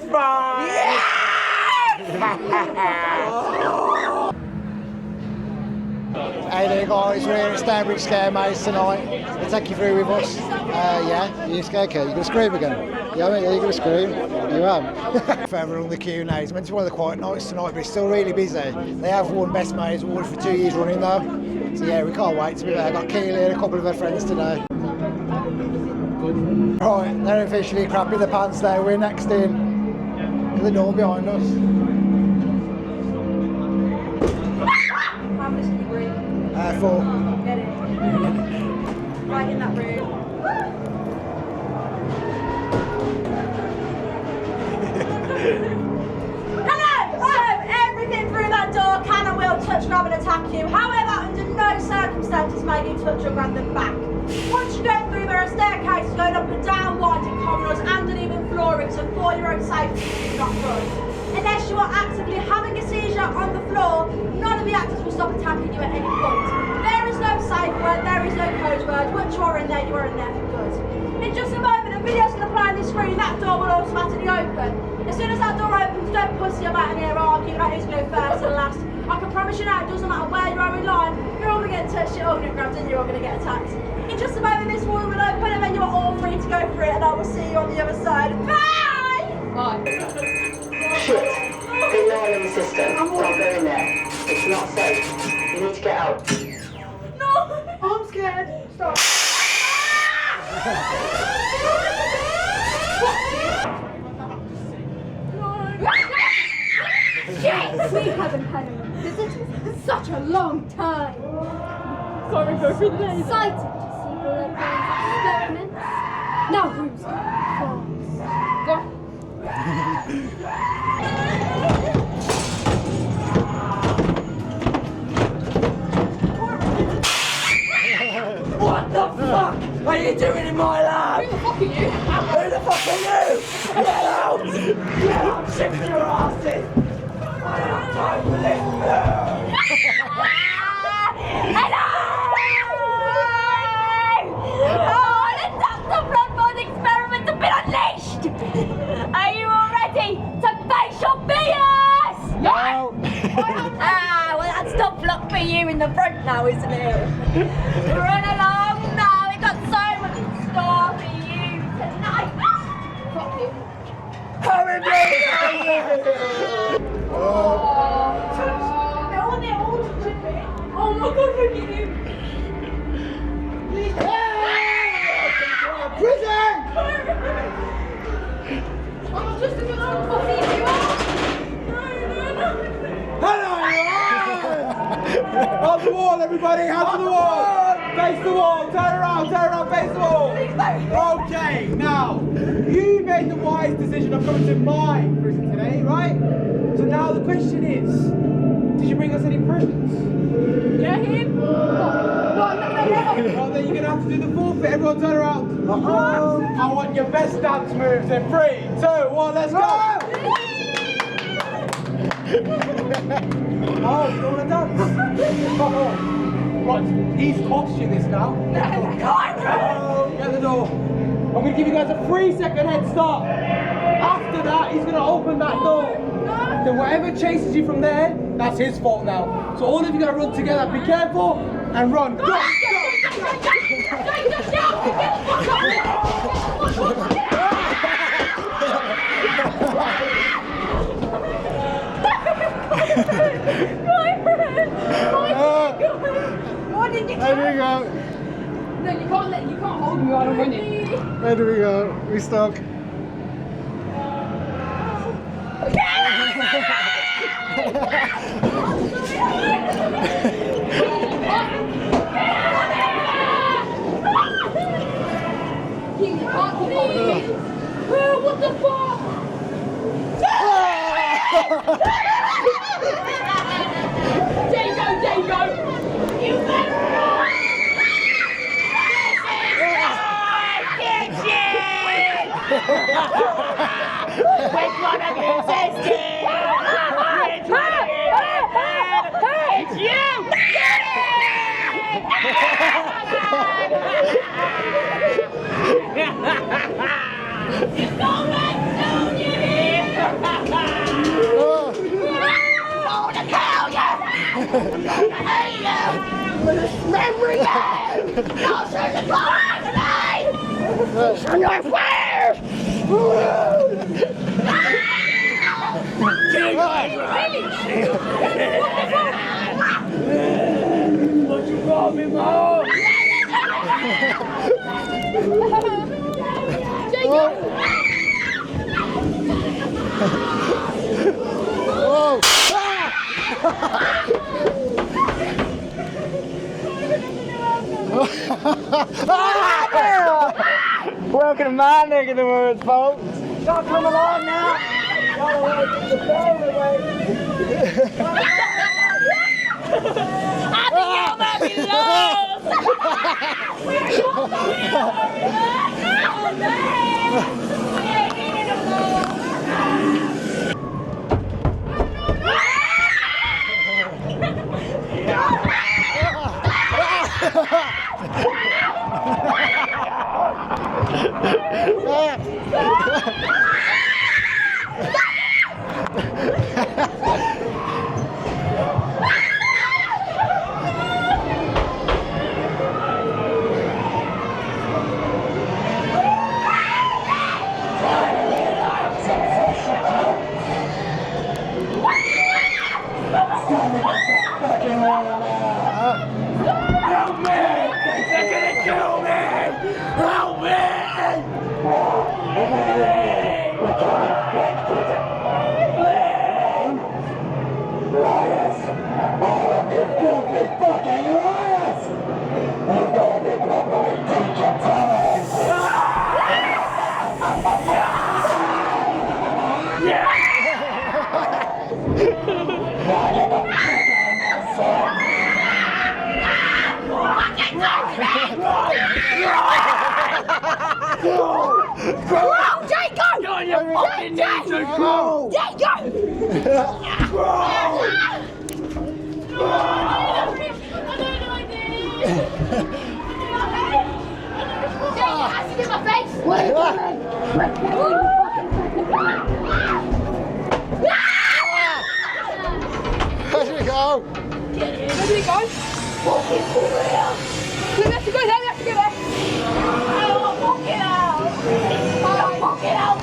fine! Yeah! Hey there guys, we're here at Stourbridge Scare Maze tonight. We'll take you through with us. Yeah, you scared kid? You gonna scream again? Yeah, I mean, are you gonna scream? You won't. Further along the queue now. It's meant to be one of the quiet nights tonight, but it's still really busy. They have won Best Maze Award for 2 years running though. So yeah, we can't wait to be there. I've got Keely and a couple of her friends today. Right, they're officially crapping the pants there. We're next in. To the door behind us. How much do you bring? 4. Get in. Right in that room. Hello! Everything through that door can and will touch, grab and attack you. However, under no circumstances may you touch or grab them back. Once you go through, there are staircases going up and down, winding corridors and uneven flooring, so for your own safety, do not run. Unless you are actively having a seizure on the floor, none of the actors will stop attacking you at any point. There is no safe word, there is no code word. Once you are in there for good. In just a moment, a video's going to play on the screen, that door will automatically open. As soon as that door opens, don't pussy about in here arguing about who's going to go first and last. I can promise you now, it doesn't matter where you are in line, you're all going to get touched, you're all going to get grabbed and you're all going to get attacked. In just a moment, this wall will open and then you are all free to go for it and I will see you on the other side. Bye! Bye. Shit. They know I'm in the system. Don't go in there. It's not safe. You need to get out. No! I'm scared. Stop. Yes! We haven't had a visitor for such a long time. Sorry, go through the laser. Excited to see all our experiments. Now who's go? What the fuck are you doing in my lab? Who the fuck are you? Who the fuck are you? Get out! Get out! Shift your asses! I have time for this! Hello! Oh, the Dr. Bloodborne experiments have been unleashed! Are you all ready to face your fears? No! Well, that's tough luck for you in the front now, isn't it? Run along now, we've got so much in store for you tonight. Fuck you. Hurry, please! Oh my god, look at you! Prison! I'm just a little pussy if you are! No! Hello! On the wall, everybody! Hands on the wall! Face the wall! Turn around, face the wall! Okay, now, you made the wise decision of coming to my prison today, right? So now the question is, did you bring us any presents? Get him! No. Well, then you're going to have to do the forfeit. Everyone turn around. I want your best dance moves in 3, 2, 1, let's go! Oh, you don't want to dance? Right, he's cost you this now. Get the door. I'm going to give you guys a 3-second head start. After that, he's going to open that door. Then whatever chases you from there, that's his fault now. So all of you got to run together. Be careful and run. Go! What did you There we go. No, you can't hold me while I'm winning. There we go. We stuck. What the fuck? There you go! You better run! Which one of you says it? Which one of you says it? It's you! Don't let down you here! hate you! Remember that! Don't turn the car on me! Turn your fire! What you call me, Mom? Whoa! Welcome to my neck of the woods, folks. Y'all come along now. Y'all away from the family way. I think y'all might be lost! Help me! They're gonna kill me! Help me! Go, Jake, go! Go on your fucking knees and go! Jake, go! In my face! Where did it go? Where did it go? Walking for real! We have to go there, we have to go there! I don't want to walk it out! I don't walk it out!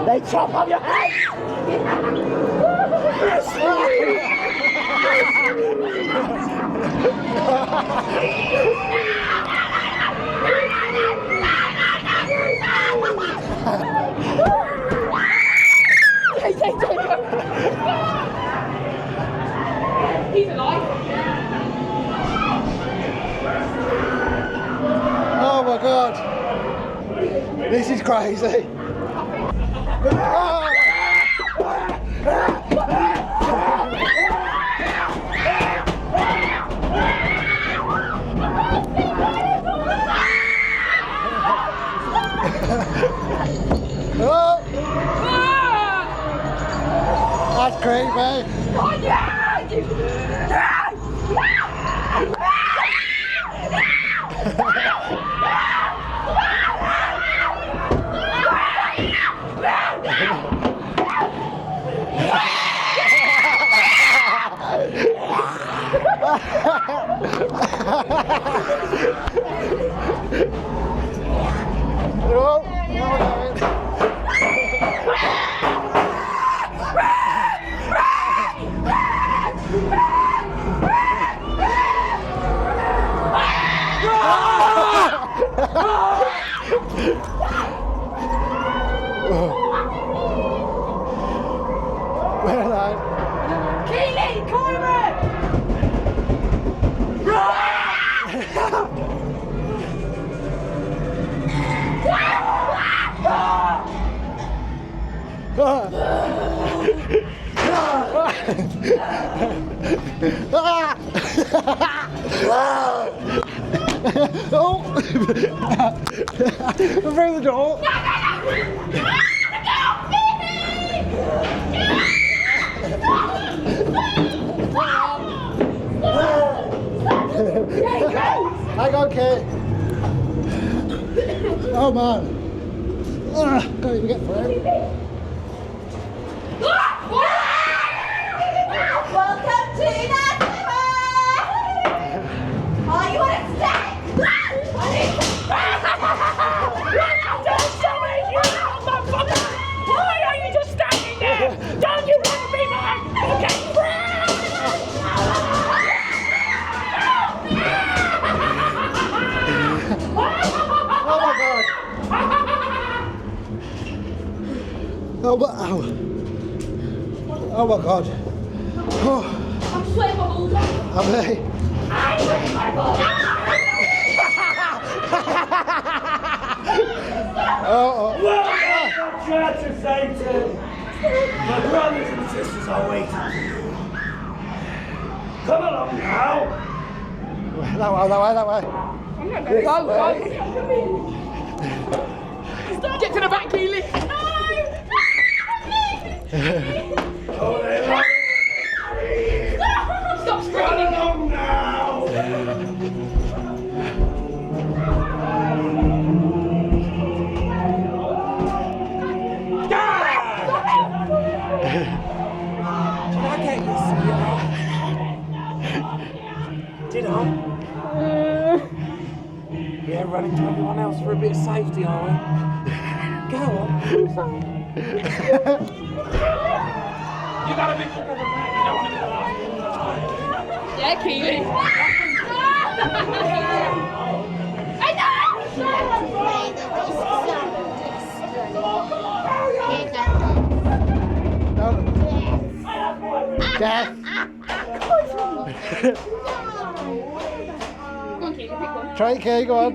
They chop off your head! He's alive. Oh my god! This is crazy! Oh! That's creepy! Oh yeah! Oh, Where are they? Keely, Coleman! Oh! Through the door! Hang on, Kate. Oh man. Can't even get through. Welcome to the Oh, you want to stay? Why are you just standing there? Don't you want to be my fucking friend? Oh my god. Oh, ow. Oh my god. Oh, I'm sweating my balls off. I'm there. I'm sweating my balls off. Well, I'm trying to say to my brothers and sisters are waiting for you. Come along now. That way. Get to the back, Keely. Oh, they love it. Stop Come screaming. along now. Did I? Yeah, running to everyone else for a bit of safety, are we? Go on. You gotta be quicker than that. You don't want to be the last. Yeah, Keely. I Death. Go on, Keely, pick one. Try it, Kay, go on.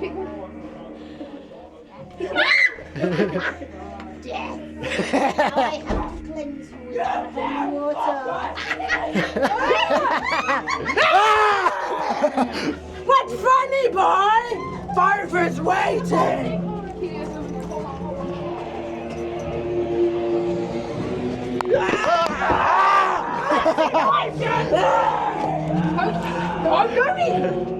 What's funny, boy? Barber's waiting. I'm going.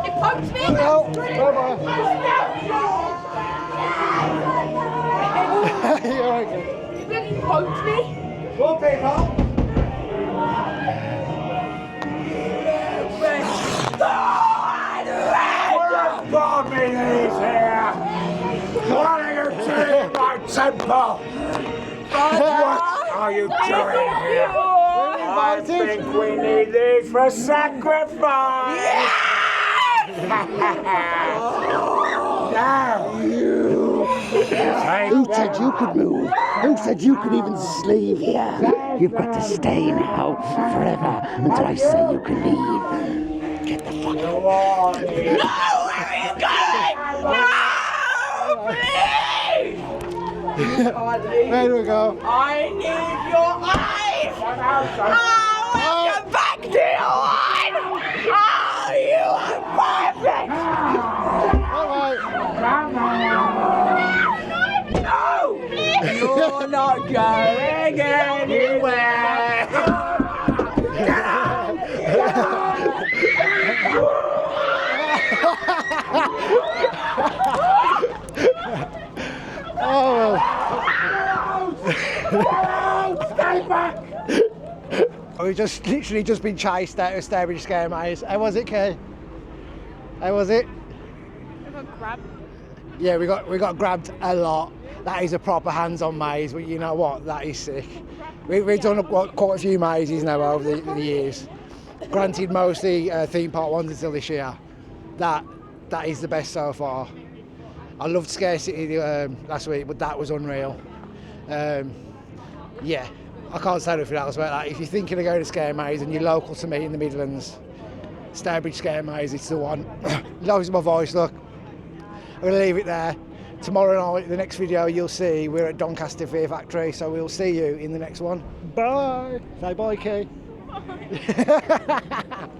It poked me. No, bye-bye. You're okay. It bloody poked me. Go on, people. Barber's here. What are you doing, my temple? What are you doing here? I think we need these for sacrifice. Now, Who said you could move? Who said you could even sleep here? You've got to stay now, forever, until I say you can leave. Get the fuck out. Where do we go? I need your eyes. Welcome back to your one. Oh, you are perfect. Alright. No, you're not going anywhere. Get out. Oh, Stay back. we've just literally just been chased out of Stourbridge Scare Maze. How was it, Kay? How was it? I got grabbed. Yeah, we got grabbed a lot. That is a proper hands-on maze, but you know what? That is sick. We've done quite a few mazes now over the years. Granted, mostly theme park ones until this year. That is the best so far. I loved Scare City last week, but that was unreal. Yeah, I can't say anything else about that. If you're thinking of going to Scare Maze and you're local to me in the Midlands, Stourbridge Scare Maze, it's the one. Losing my voice, look. I'm going to leave it there. Tomorrow night, the next video you'll see, we're at Doncaster Fear Factory, so we'll see you in the next one. Bye! Say bye, Kay.